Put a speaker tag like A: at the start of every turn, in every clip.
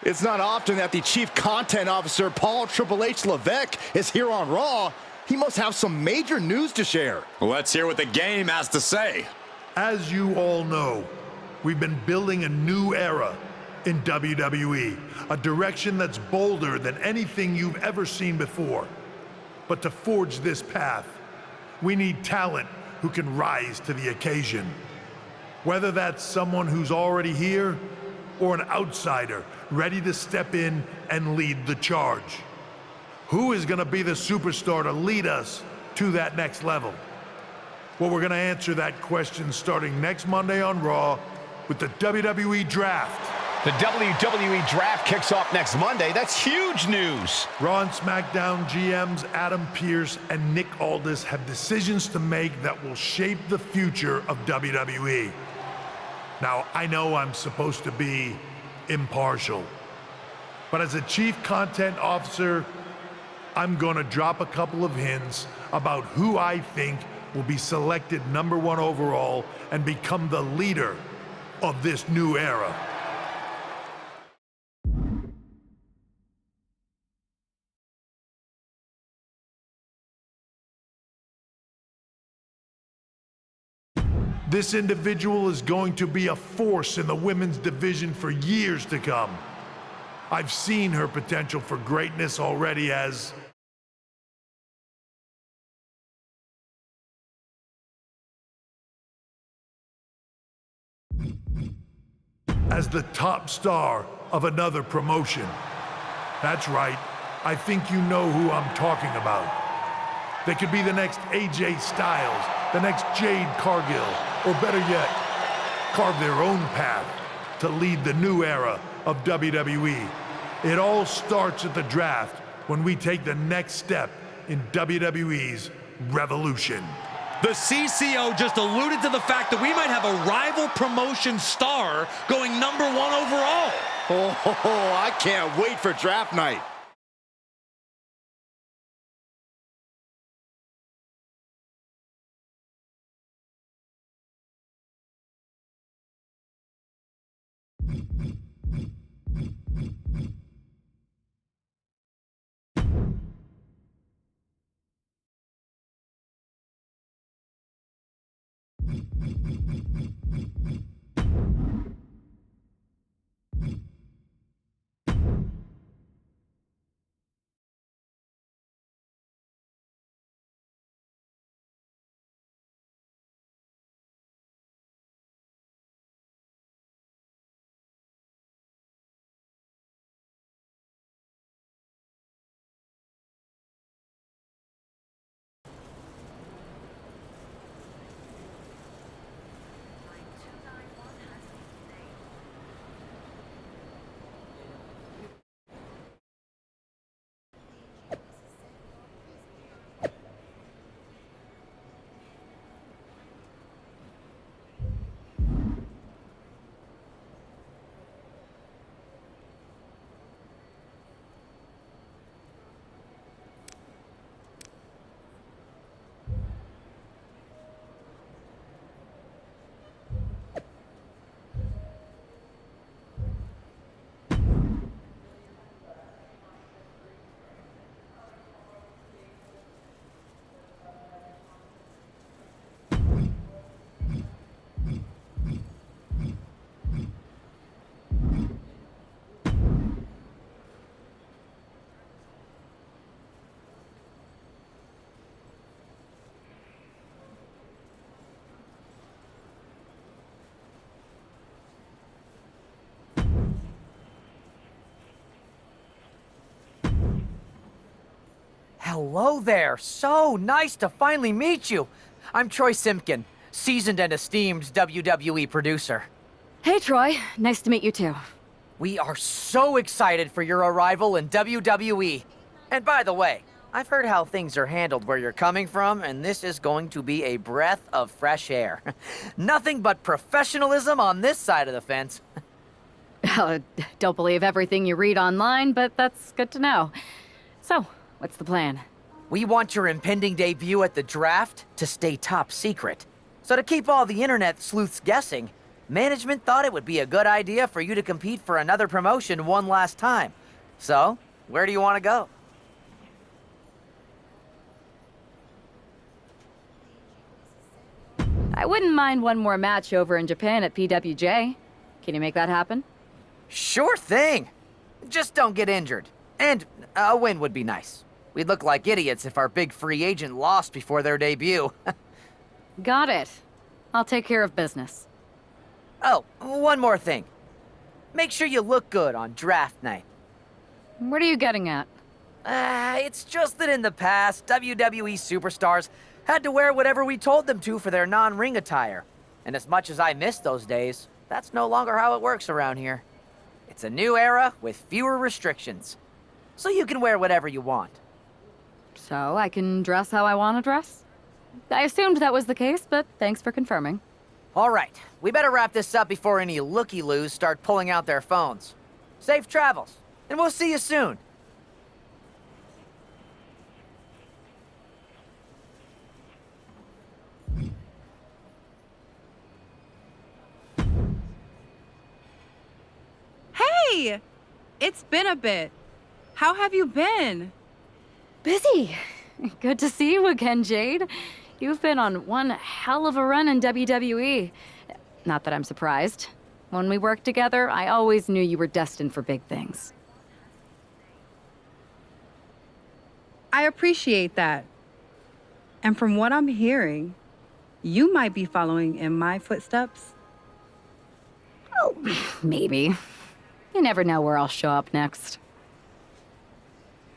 A: It's not often that the Chief Content Officer, Paul Triple H Levesque, is here on Raw. He must have some major news to share.
B: Let's hear what the game has to say.
C: As you all know, we've been building a new era in WWE, a direction that's bolder than anything you've ever seen before. But to forge this path, we need talent who can rise to the occasion. Whether that's someone who's already here or an outsider ready to step in and lead the charge. Who is going to be the superstar to lead us to that next level? Well, we're going to answer that question starting next Monday on Raw with the WWE Draft.
D: The WWE Draft kicks off next Monday. That's huge news.
C: Raw and SmackDown GMs Adam Pearce and Nick Aldis have decisions to make that will shape the future of WWE. Now, I know I'm supposed to be impartial, but as a Chief Content Officer, I'm gonna drop a couple of hints about who I think will be selected #1 overall and become the leader of this new era. This individual is going to be a force in the women's division for years to come. I've seen her potential for greatness already as the top star of another promotion. That's right, I think you know who I'm talking about. They could be the next AJ Styles, the next Jade Cargill, or better yet, carve their own path to lead the new era of WWE. It all starts at the draft when we take the next step in WWE's revolution.
E: The CCO just alluded to the fact that we might have a rival promotion star going #1 overall.
A: Oh, I can't wait for draft night.
F: Hello there. So nice to finally meet you. I'm Troy Simpkin, seasoned and esteemed WWE producer.
G: Hey, Troy. Nice to meet you, too.
F: We are so excited for your arrival in WWE. And by the way, I've heard how things are handled where you're coming from, and this is going to be a breath of fresh air. Nothing but professionalism on this side of the fence.
G: Don't believe everything you read online, but that's good to know. So, what's the plan?
F: We want your impending debut at the draft to stay top secret. So to keep all the internet sleuths guessing, management thought it would be a good idea for you to compete for another promotion one last time. So, where do you want to go?
G: I wouldn't mind one more match over in Japan at PWJ. Can you make that happen?
F: Sure thing. Just don't get injured. And a win would be nice. We'd look like idiots if our big free agent lost before their debut.
G: Got it. I'll take care of business.
F: Oh, one more thing. Make sure you look good on draft night.
G: What are you getting at?
F: It's just that in the past, WWE superstars had to wear whatever we told them to for their non-ring attire. And as much as I miss those days, that's no longer how it works around here. It's a new era with fewer restrictions. So you can wear whatever you want.
G: So I can dress how I want to dress? I assumed that was the case, but thanks for confirming.
F: All right, we better wrap this up before any looky-loos start pulling out their phones. Safe travels, and we'll see you soon.
H: Hey! It's been a bit. How have you been?
G: Busy. Good to see you again, Jade. You've been on one hell of a run in WWE. Not that I'm surprised. When we worked together, I always knew you were destined for big things.
H: I appreciate that. And from what I'm hearing, you might be following in my footsteps.
G: Oh, maybe. You never know where I'll show up next.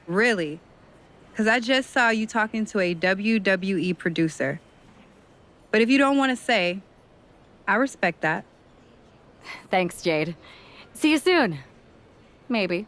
H: Really? Because I just saw you talking to a WWE producer. But if you don't want to say, I respect that.
G: Thanks, Jade. See you soon. Maybe.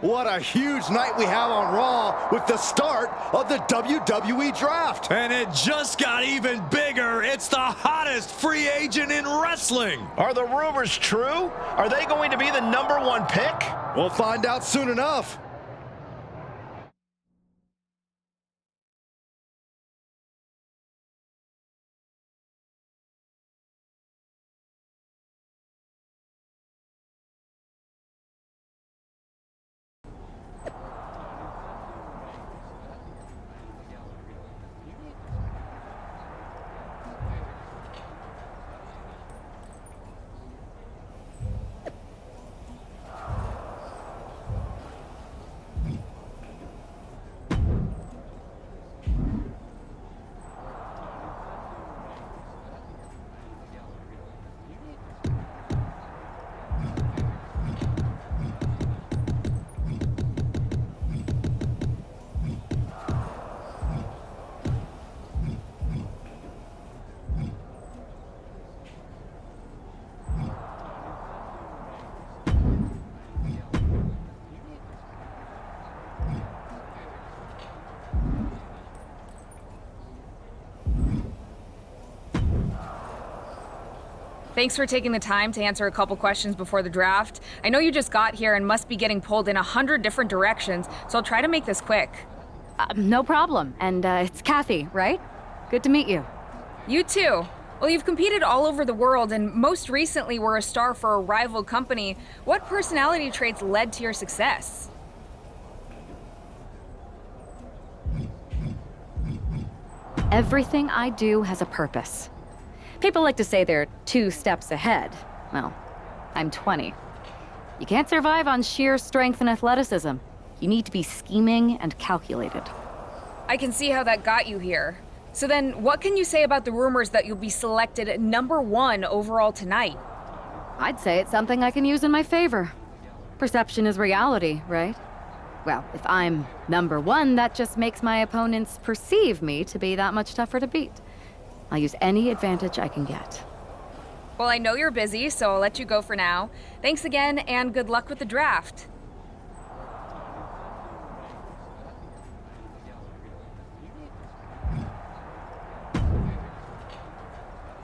A: What a huge night we have on Raw with the start of the WWE Draft.
E: And it just got even bigger. It's the hottest free agent in wrestling.
D: Are the rumors true? Are they going to be the #1 pick?
A: We'll find out soon enough.
I: Thanks for taking the time to answer a couple questions before the draft. I know you just got here and must be getting pulled in 100 different directions, so I'll try to make this quick.
G: No problem. And it's Kathy, right? Good to meet you.
I: You too. Well, you've competed all over the world and most recently were a star for a rival company. What personality traits led to your success?
G: Everything I do has a purpose. People like to say they're 2 steps ahead. Well, I'm 20. You can't survive on sheer strength and athleticism. You need to be scheming and calculated.
I: I can see how that got you here. So then, what can you say about the rumors that you'll be selected #1 overall tonight?
G: I'd say it's something I can use in my favor. Perception is reality, right? Well, if I'm #1, that just makes my opponents perceive me to be that much tougher to beat. I'll use any advantage I can get.
I: Well, I know you're busy, so I'll let you go for now. Thanks again, and good luck with the draft.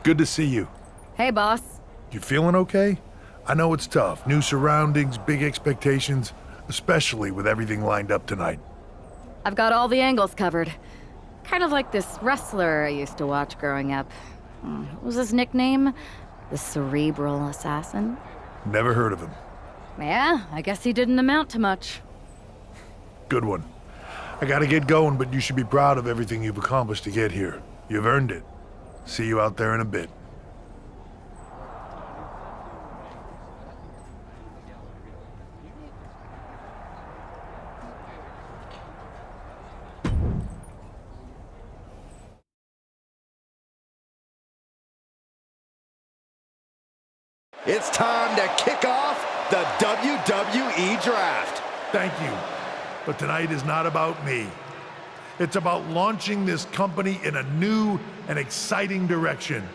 C: Good to see you.
G: Hey, boss.
C: You feeling okay? I know it's tough. New surroundings, big expectations, especially with everything lined up tonight.
G: I've got all the angles covered. Kind of like this wrestler I used to watch growing up. What was his nickname? The Cerebral Assassin?
C: Never heard of him.
G: Yeah, I guess he didn't amount to much.
C: Good one. I gotta get going, but you should be proud of everything you've accomplished to get here. You've earned it. See you out there in a bit.
A: It's time to kick off the WWE Draft.
C: Thank you. But tonight is not about me. It's about launching this company in a new and exciting direction.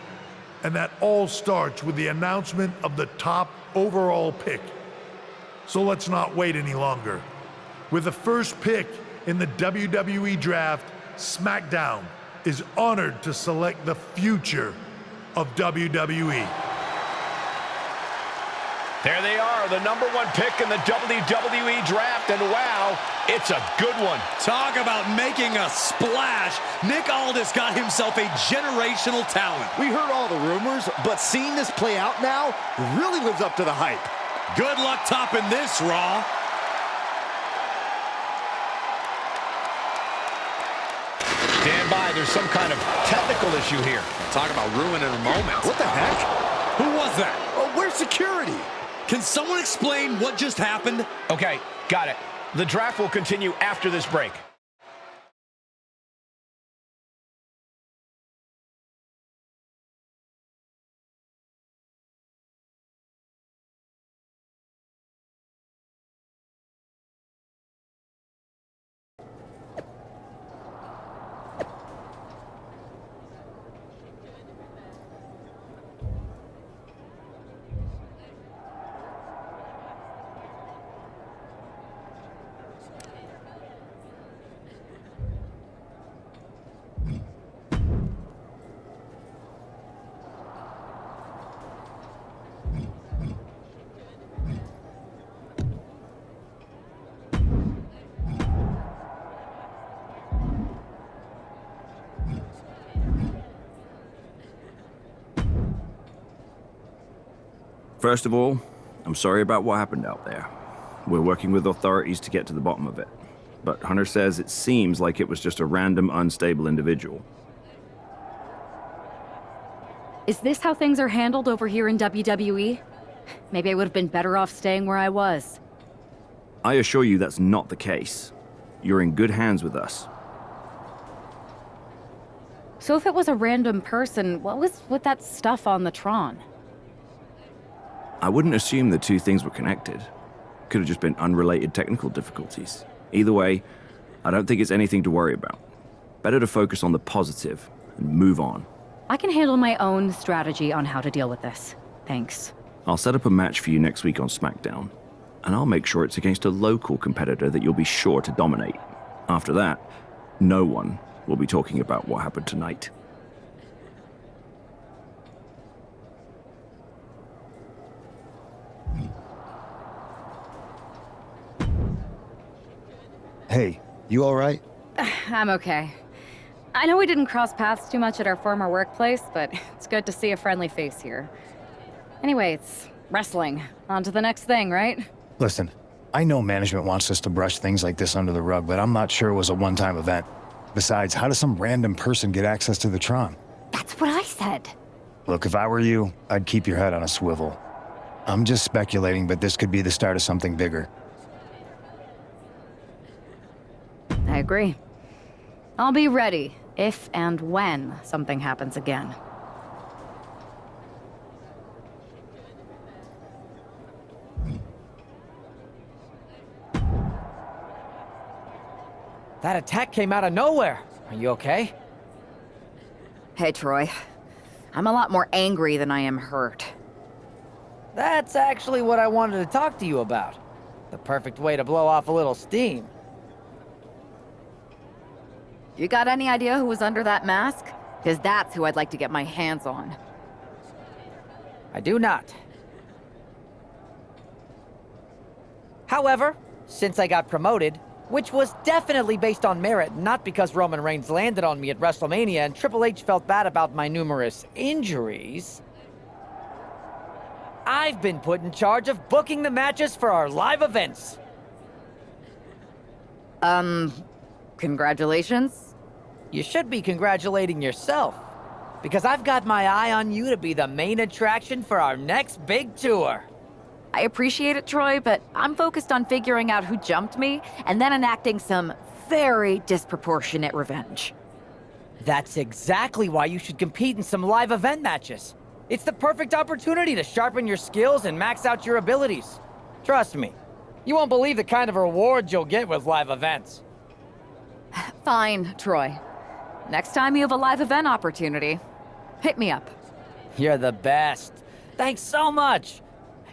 C: And that all starts with the announcement of the top overall pick. So let's not wait any longer. With the first pick in the WWE Draft, SmackDown is honored to select the future of WWE.
D: There they are, the #1 pick in the WWE Draft, and wow, it's a good one.
E: Talk about making a splash. Nick Aldis got himself a generational talent.
A: We heard all the rumors, but seeing this play out now really lives up to the hype.
E: Good luck topping this, Raw.
D: Stand by, there's some kind of technical issue here.
B: Talk about ruining a moment.
A: What the heck?
E: Who was that?
A: Oh, where's security?
E: Can someone explain what just happened?
D: Okay, got it. The draft will continue after this break.
J: First of all, I'm sorry about what happened out there. We're working with authorities to get to the bottom of it. But Hunter says it seems like it was just a random, unstable individual.
G: Is this how things are handled over here in WWE? Maybe I would have been better off staying where I was.
J: I assure you that's not the case. You're in good hands with us.
G: So if it was a random person, what was with that stuff on the Tron?
J: I wouldn't assume the two things were connected. Could have just been unrelated technical difficulties. Either way, I don't think it's anything to worry about. Better to focus on the positive and move on.
G: I can handle my own strategy on how to deal with this. Thanks.
J: I'll set up a match for you next week on SmackDown, and I'll make sure it's against a local competitor that you'll be sure to dominate. After that, no one will be talking about what happened tonight.
A: Hey, you all right?
G: I'm okay. I know we didn't cross paths too much at our former workplace, but it's good to see a friendly face here. Anyway, it's wrestling. On to the next thing, right?
K: Listen, I know management wants us to brush things like this under the rug, but I'm not sure it was a one-time event. Besides, how does some random person get access to the Tron?
G: That's what I said.
K: Look, if I were you, I'd keep your head on a swivel. I'm just speculating, but this could be the start of something bigger.
G: I agree. I'll be ready if and when something happens again.
F: That attack came out of nowhere. Are you okay?
L: Hey, Troy. I'm a lot more angry than I am hurt.
F: That's actually what I wanted to talk to you about. The perfect way to blow off a little steam.
L: You got any idea who was under that mask? Because that's who I'd like to get my hands on.
F: I do not. However, since I got promoted, which was definitely based on merit, not because Roman Reigns landed on me at WrestleMania and Triple H felt bad about my numerous injuries, I've been put in charge of booking the matches for our live events.
L: Congratulations?
F: You should be congratulating yourself, because I've got my eye on you to be the main attraction for our next big tour.
L: I appreciate it, Troy, but I'm focused on figuring out who jumped me and then enacting some very disproportionate revenge.
F: That's exactly why you should compete in some live event matches. It's the perfect opportunity to sharpen your skills and max out your abilities. Trust me, you won't believe the kind of rewards you'll get with live events.
L: Fine, Troy. Next time you have a live event opportunity, hit me up.
F: You're the best. Thanks so much.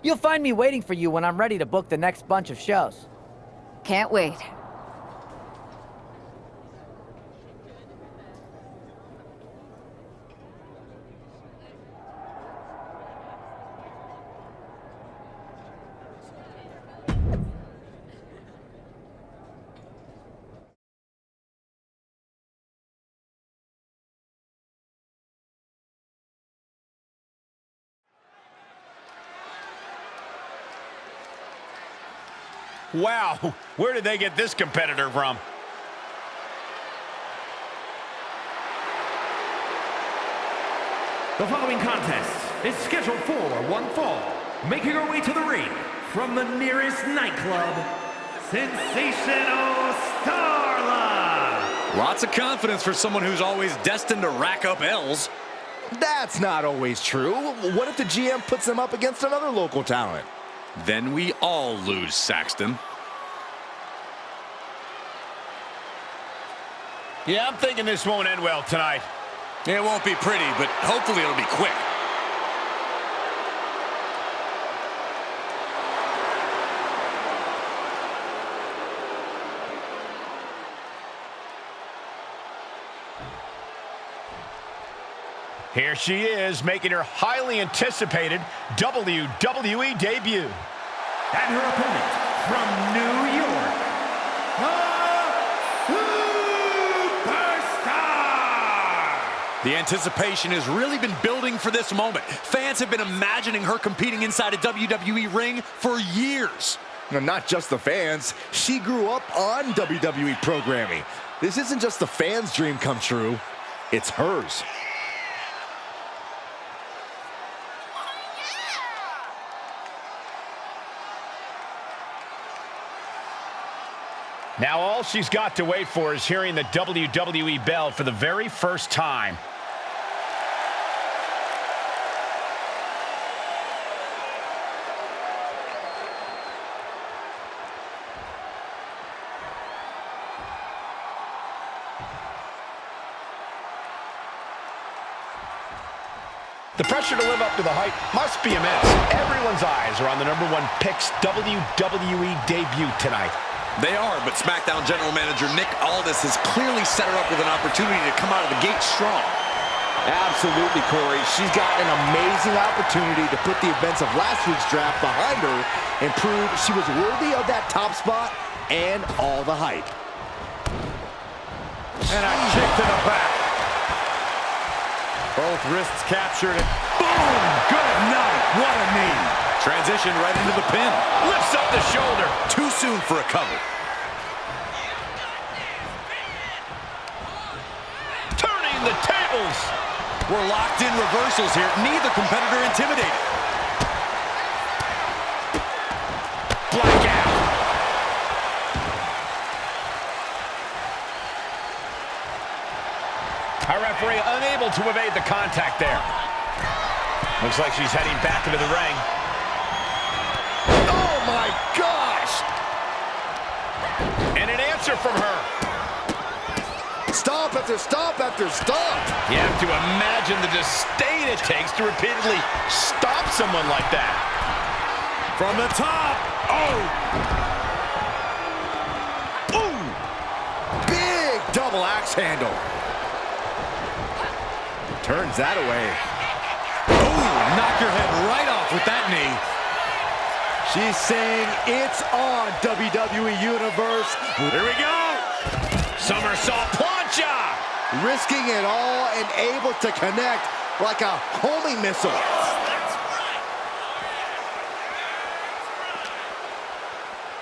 F: You'll find me waiting for you when I'm ready to book the next bunch of shows.
L: Can't wait.
D: Wow, where did they get this competitor from?
M: The following contest is scheduled for one fall. Making her way to the ring from the nearest nightclub, Sensational Starla.
E: Lots of confidence for someone who's always destined to rack up L's.
A: That's not always true. What if the GM puts them up against another local talent?
E: Then we all lose, Saxton.
D: Yeah, I'm thinking this won't end well tonight.
E: It won't be pretty, but hopefully it'll be quick.
D: Here she is, making her highly anticipated WWE debut.
M: And her opponent from New York, the Superstar,
B: The anticipation has really been building for this moment. Fans have been imagining her competing inside a WWE ring for years.
A: And not just the fans. She grew up on WWE programming. This isn't just the fans' dream come true. It's hers.
D: Now all she's got to wait for is hearing the WWE bell for the very first time. The pressure to live up to the hype must be immense. Everyone's eyes are on the #1 Picks WWE debut tonight.
B: They are, but SmackDown General Manager Nick Aldis has clearly set her up with an opportunity to come out of the gate strong.
A: Absolutely, Corey. She's got an amazing opportunity to put the events of last week's draft behind her and prove she was worthy of that top spot and all the hype.
D: And a kick to the back.
B: Both wrists captured it. Boom! Good night. What a knee. Transition right into the pin.
D: Lifts up the shoulder.
B: Too soon for a cover.
D: Turning the tables.
B: We're locked in reversals here. Neither competitor intimidated.
D: Black out. Our referee unable to evade the contact there. Looks like she's heading back into the ring.
A: Oh my gosh!
D: And an answer from her.
A: Stop after stop after stop.
D: You have to imagine the disdain it takes to repeatedly stop someone like that.
B: From the top. Oh!
A: Ooh! Big double axe handle. Turns that away.
B: Ooh, knock your head right off with that knee.
A: She's saying it's on, WWE Universe.
D: Here we go. Somersault plancha.
A: Risking it all and able to connect like a homing missile.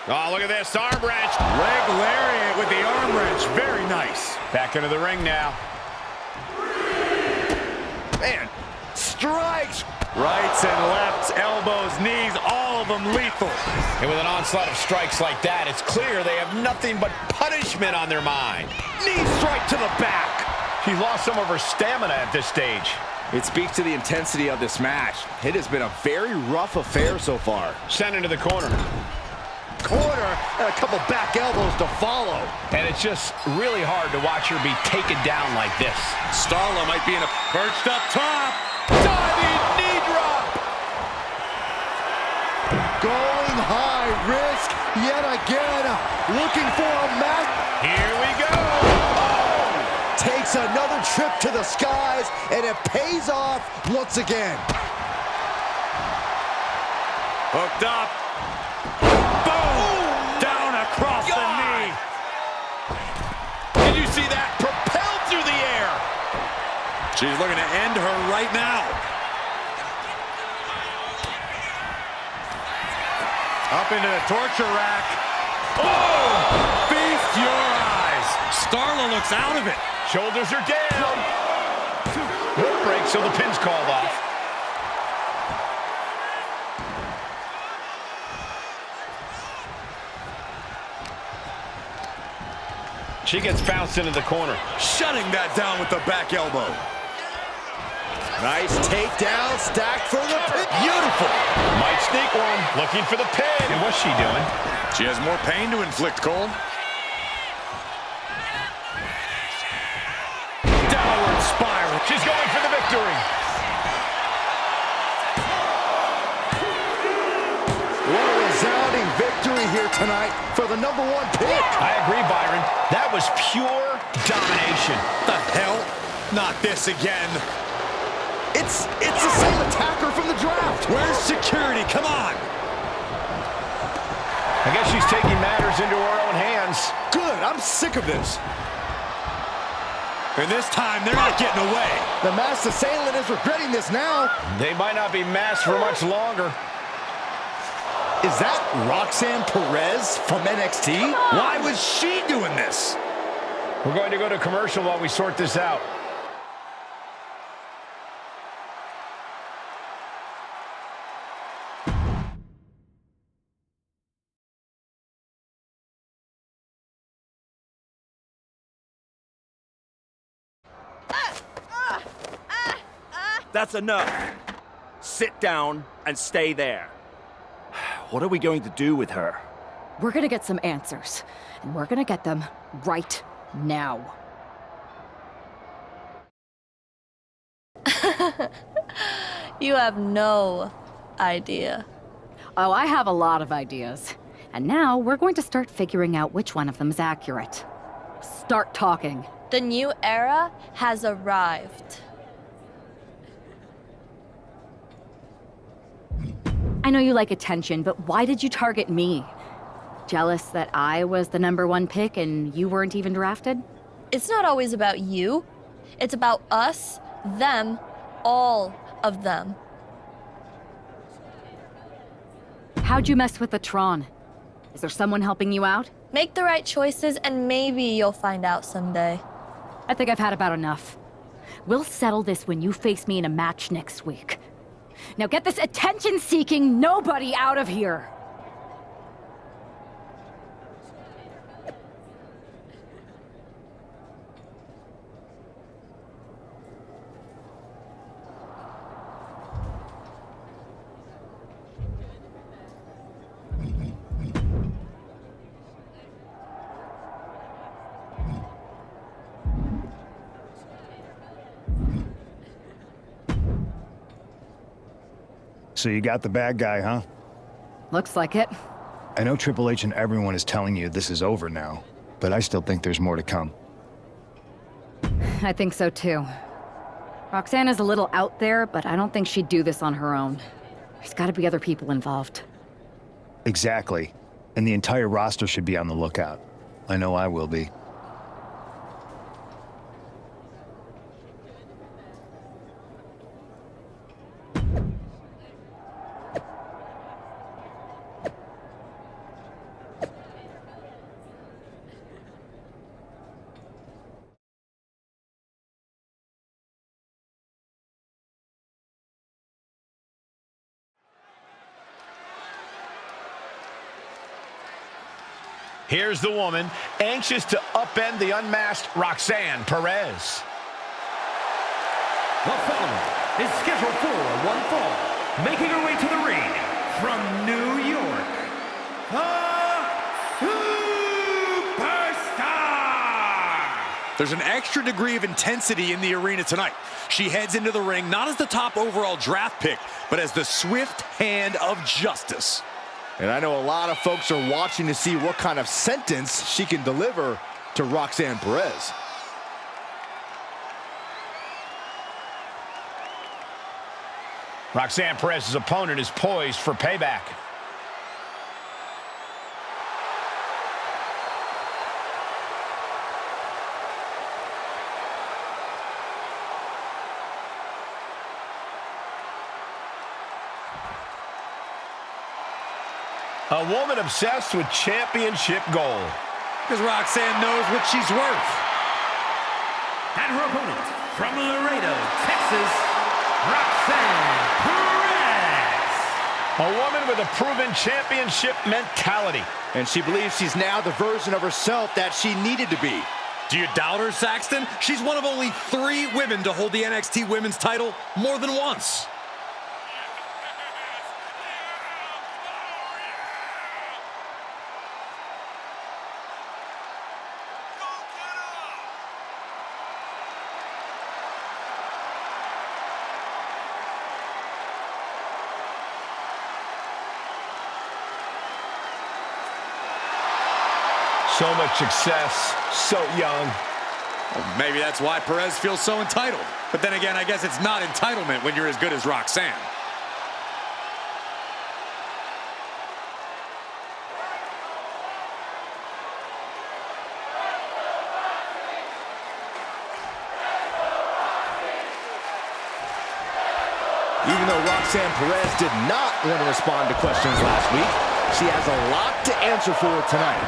D: Oh, look at this arm wrench.
B: Leg lariat with the arm wrench. Very nice.
D: Back into the ring now.
A: Man, strikes.
B: Rights and lefts, elbows, knees, all of them lethal.
D: And with an onslaught of strikes like that, it's clear they have nothing but punishment on their mind. Knee strike to the back. She lost some of her stamina at this stage.
A: It speaks to the intensity of this match. It has been a very rough affair so far.
D: Sent into the corner.
A: Corner and a couple back elbows to follow.
D: And it's just really hard to watch her be taken down like this.
B: Starla might be in a perched up top.
D: Diving knee drop.
A: Going high risk yet again. Looking for a match.
D: Here we go. Oh!
A: Takes another trip to the skies, and it pays off once again.
B: Hooked up. Down across the knee.
D: Did you see that? Propelled through the air.
B: She's looking to end her right now. Up into the torture rack. Oh! Feast your eyes. Starla looks out of it.
D: Shoulders are down. Rope break, so the pin's called off. She gets bounced into the corner.
B: Shutting that down with the back elbow.
A: Nice takedown, stacked for the pin.
D: Beautiful. Might sneak one. Looking for the pin. And what's she doing?
B: She has more pain to inflict, Cole.
D: Downward spiral. She's going for the victory.
A: What a resounding victory here tonight for the #1 pick.
D: I agree, Byron. That was pure domination.
B: The hell? Not this again.
A: It's the same attacker from the draft.
B: Where's security? Come on.
D: I guess she's taking matters into her own hands.
A: Good, I'm sick of this.
B: And this time, they're not getting away.
A: The masked assailant is regretting this now.
D: They might not be masked for much longer.
A: Is that Roxanne Perez from NXT?
B: Why was she doing this?
D: We're going to go to commercial while we sort this out.
N: That's enough. Sit down and stay there. What are we going to do with her?
L: We're gonna get some answers, and we're gonna get them right now.
O: You have no idea.
L: Oh, I have a lot of ideas. And now we're going to start figuring out which one of them is accurate. Start talking.
O: The new era has arrived.
L: I know you like attention, but why did you target me? Jealous that I was the #1 pick and you weren't even drafted?
O: It's not always about you. It's about us, them, all of them.
L: How'd you mess with the Tron? Is there someone helping you out?
O: Make the right choices and maybe you'll find out someday.
L: I think I've had about enough. We'll settle this when you face me in a match next week. Now get this attention-seeking nobody out of here!
K: So you got the bad guy, huh?
L: Looks like it.
K: I know Triple H and everyone is telling you this is over now, but I still think there's more to come.
L: I think so too. Roxanne is a little out there, but I don't think she'd do this on her own. There's gotta be other people involved.
K: Exactly. And the entire roster should be on the lookout. I know I will be.
D: Here's the woman, anxious to upend the unmasked Roxanne Perez.
M: The following is scheduled for one fall, making her way to the ring from New York, the Superstar!
B: There's an extra degree of intensity in the arena tonight. She heads into the ring not as the top overall draft pick, but as the swift hand of justice.
A: And I know a lot of folks are watching to see what kind of sentence she can deliver to Roxanne Perez.
D: Roxanne Perez's opponent is poised for payback. A woman obsessed with championship gold.
B: Because Roxanne knows what she's worth.
M: And her opponent, from Laredo, Texas, Roxanne Perez.
D: A woman with a proven championship mentality.
A: And she believes she's now the version of herself that she needed to be.
B: Do you doubt her, Saxton? She's one of only 3 women to hold the NXT Women's title more than once.
D: So much success, so young.
B: Well, maybe that's why Perez feels so entitled. But then again, I guess it's not entitlement when you're as good as Roxanne.
A: Even though Roxanne Perez did not want to respond to questions last week, she has a lot to answer for tonight.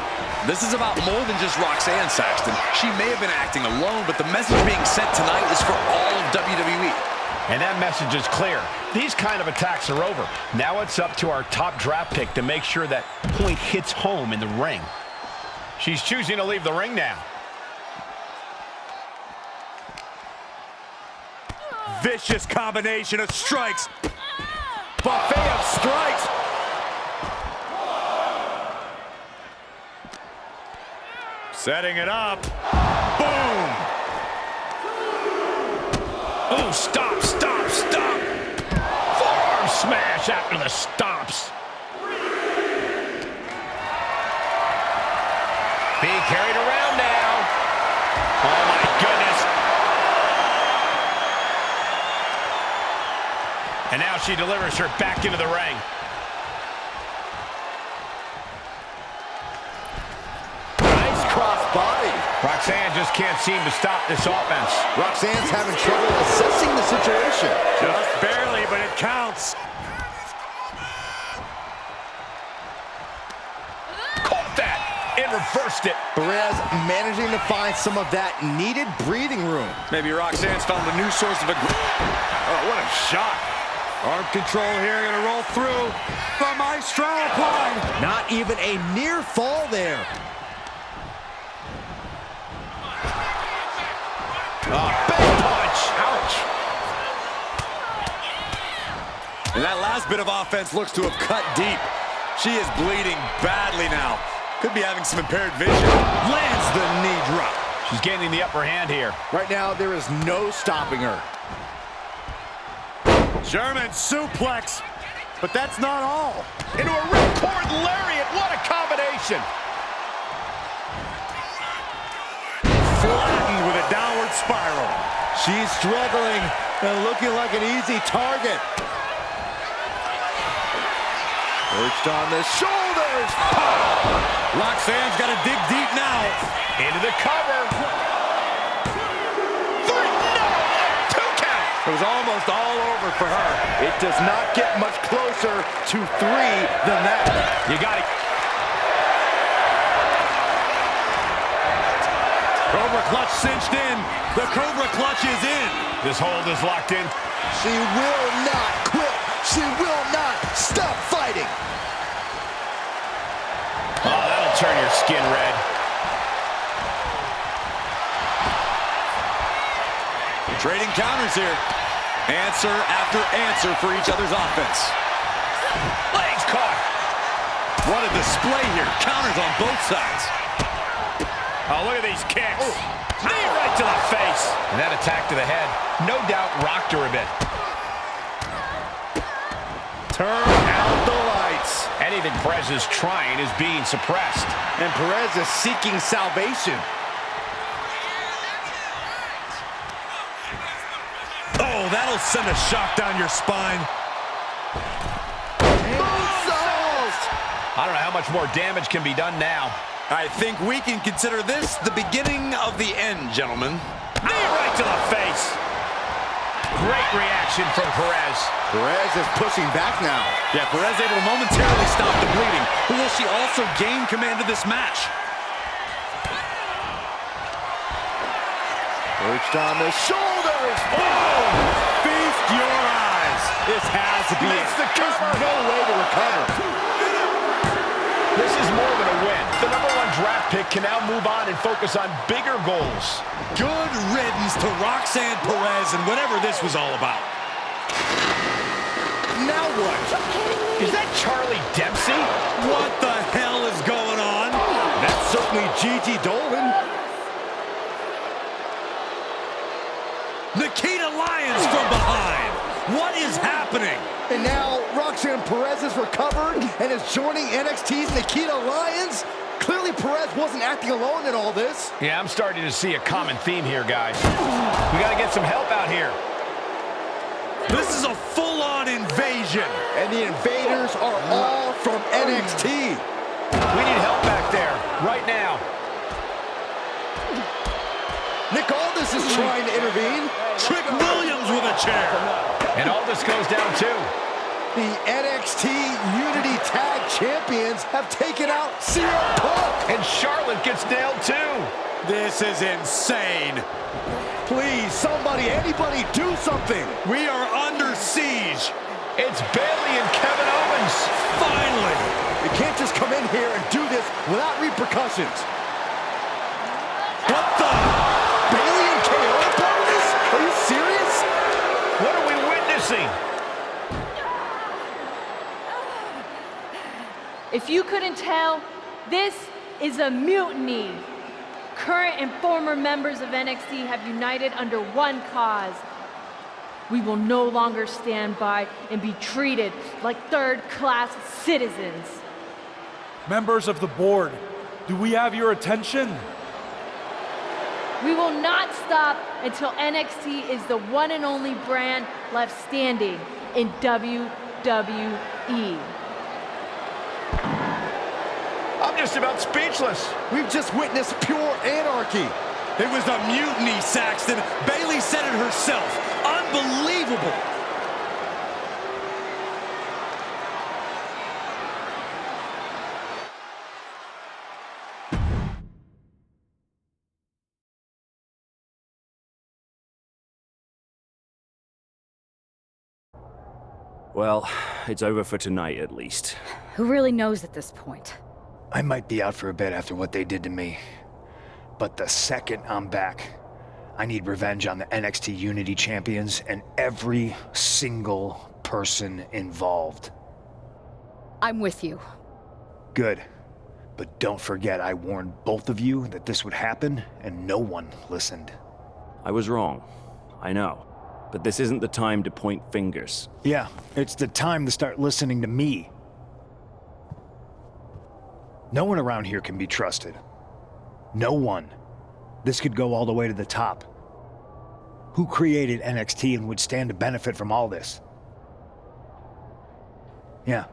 B: This is about more than just Roxanne, Saxton. She may have been acting alone, but the message being sent tonight is for all of WWE.
D: And that message is clear. These kind of attacks are over. Now it's up to our top draft pick to make sure that point hits home in the ring. She's choosing to leave the ring now.
B: Vicious combination of strikes.
A: Buffet of strikes.
B: Setting it up. Boom!
D: Oh, stop, stop, stop. Forearm smash after the stomps. Being carried around now. Oh, my goodness. And now she delivers her back into the ring.
A: Nice cross body.
D: Roxanne just can't seem to stop this offense.
A: Roxanne's having trouble assessing the situation.
B: Just barely, but it counts.
D: Caught that and reversed it.
A: Perez managing to find some of that needed breathing room.
B: Maybe Roxanne's found a new source of Oh, what a shot. Arm control here, gonna roll through. The Maestro applied.
A: Not even a near fall there.
D: Big punch. Ouch.
B: And that last bit of offense looks to have cut deep. She is bleeding badly now. Could be having some impaired vision. Lands the knee drop.
D: She's gaining the upper hand here.
A: Right now, there is no stopping her.
B: German suplex. But that's not all.
D: Into a ripcord lariat. What a combination.
B: Flattened with a downward spiral.
A: She's struggling and looking like an easy target. Perched on the shoulders.
B: Roxanne's got to dig deep now.
D: Into the cover.
B: It was almost all over for her.
A: It does not get much closer to 3 than that.
D: You got it.
B: Cobra clutch cinched in. The Cobra clutch is in.
D: This hold is locked in.
A: She will not quit. She will not stop fighting.
D: Oh, that'll turn your skin red.
B: Trading counters here. Answer after answer for each other's offense.
D: Legs caught.
B: What a display here. Counters on both sides.
D: Oh, look at these kicks. Knee right to the face. And that attack to the head, no doubt rocked her a bit.
A: Turn out the lights.
D: Anything Perez is trying is being suppressed.
A: And Perez is seeking salvation.
B: Oh, that'll send a shock down your spine.
A: Moonsault!
D: I don't know how much more damage can be done now.
B: I think we can consider this the beginning of the end, gentlemen.
D: Knee right to the face. Great reaction from Perez.
A: Perez is pushing back now.
B: Yeah, Perez able to momentarily stop the bleeding. But will she also gain command of this match?
A: Perched on the shoulders.
B: Oh! Feast your eyes.
A: This has to be it.
D: Makes the
A: There's
D: cover.
A: no way to recover.
D: This is more than a win. The #1 draft pick can now move on and focus on bigger goals.
B: Good riddance to Roxanne Perez and whatever this was all about.
A: Now what?
D: Is that Charlie Dempsey?
B: What the hell is going on?
A: That's certainly Gigi Dolan.
B: Nikita Lyons from behind. What is happening?
A: And now Roxanne Perez has recovered and is joining NXT's Nikita Lyons. Clearly Perez wasn't acting alone in all this.
D: Yeah, I'm starting to see a common theme here, guys. We got to get some help out here.
B: This is a full-on invasion.
A: And the invaders are all from NXT.
D: We need help back there, right now.
A: Nick Aldis is trying to intervene.
B: Trick Williams with a chair.
D: And all this goes down too.
A: The NXT Unity Tag Champions have taken out CM Punk.
D: And Charlotte gets nailed too.
B: This is insane.
A: Please, somebody, anybody, do something.
B: We are under siege.
D: It's Bayley and Kevin Owens.
A: Finally. You can't just come in here and do this without repercussions. What the? Bayley and KO are part of this? Are you serious?
D: What are we witnessing?
P: If you couldn't tell, this is a mutiny. Current and former members of NXT have united under one cause. We will no longer stand by and be treated like third-class citizens.
Q: Members of the board, do we have your attention?
P: We will not stop until NXT is the one and only brand left standing in WWE.
D: I'm just about speechless.
A: We've just witnessed pure anarchy.
B: It was a mutiny, Saxton. Bayley said it herself. Unbelievable.
J: Well, it's over for tonight at least.
L: Who really knows at this point?
K: I might be out for a bit after what they did to me. But the second I'm back, I need revenge on the NXT Unity Champions and every single person involved.
L: I'm with you.
K: Good. But don't forget I warned both of you that this would happen, and no one listened.
J: I was wrong. I know. But this isn't the time to point fingers.
K: Yeah, it's the time to start listening to me. No one around here can be trusted. No one. This could go all the way to the top. Who created NXT and would stand to benefit from all this? Yeah.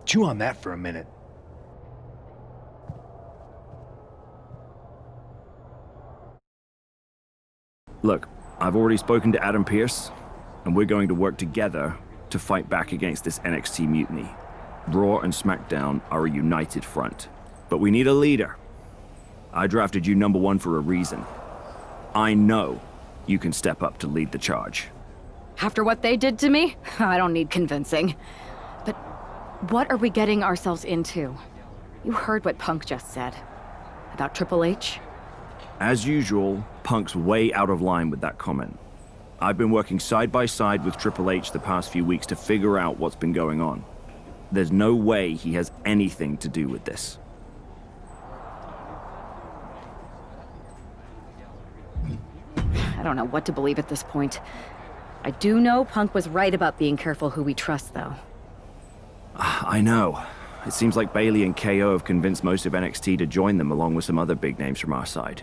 K: Chew on that for a minute.
J: Look, I've already spoken to Adam Pearce, and we're going to work together to fight back against this NXT mutiny. Raw and SmackDown are a united front. But we need a leader. I drafted you #1 for a reason. I know you can step up to lead the charge.
L: After what they did to me, I don't need convincing. But what are we getting ourselves into? You heard what Punk just said. About Triple H?
J: As usual, Punk's way out of line with that comment. I've been working side by side with Triple H the past few weeks to figure out what's been going on. There's no way he has anything to do with this.
L: I don't know what to believe at this point. I do know Punk was right about being careful who we trust, though.
J: I know. It seems like Bayley and KO have convinced most of NXT to join them along with some other big names from our side.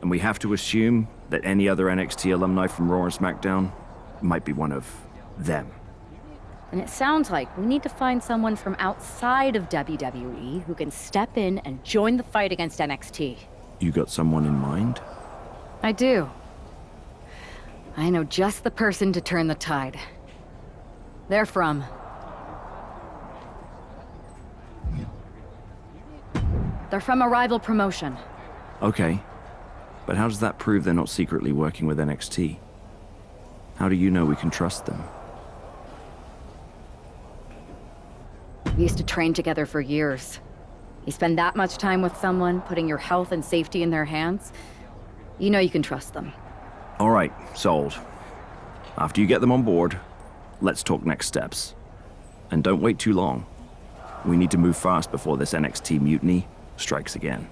J: And we have to assume that any other NXT alumni from Raw and SmackDown might be one of them.
L: And it sounds like we need to find someone from outside of WWE who can step in and join the fight against NXT.
J: You got someone in mind?
L: I do. I know just the person to turn the tide. They're from... They're from a rival promotion.
J: Okay. But how does that prove they're not secretly working with NXT? How do you know we can trust them?
L: We used to train together for years. You spend that much time with someone, putting your health and safety in their hands, you know you can trust them.
J: All right, sold. After you get them on board, let's talk next steps. And don't wait too long. We need to move fast before this NXT mutiny strikes again.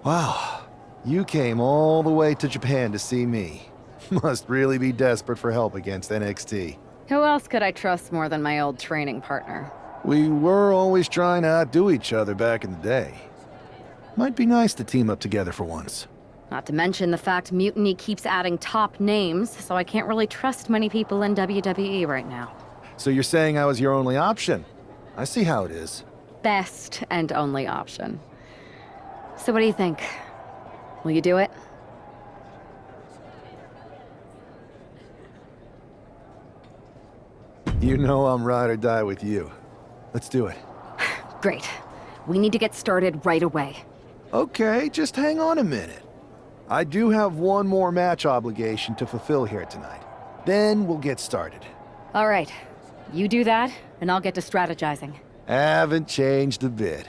R: Wow, you came all the way to Japan to see me. Must really be desperate for help against NXT.
L: Who else could I trust more than my old training partner?
R: We were always trying to outdo each other back in the day. Might be nice to team up together for once.
L: Not to mention the fact Mutiny keeps adding top names, so I can't really trust many people in WWE right now.
R: So you're saying I was your only option? I see how it is.
L: Best and only option. So what do you think? Will you do it?
R: You know I'm ride or die with you. Let's do it.
L: Great. We need to get started right away.
R: Okay, just hang on a minute. I do have one more match obligation to fulfill here tonight. Then we'll get started.
L: All right. You do that, and I'll get to strategizing.
R: Haven't changed a bit.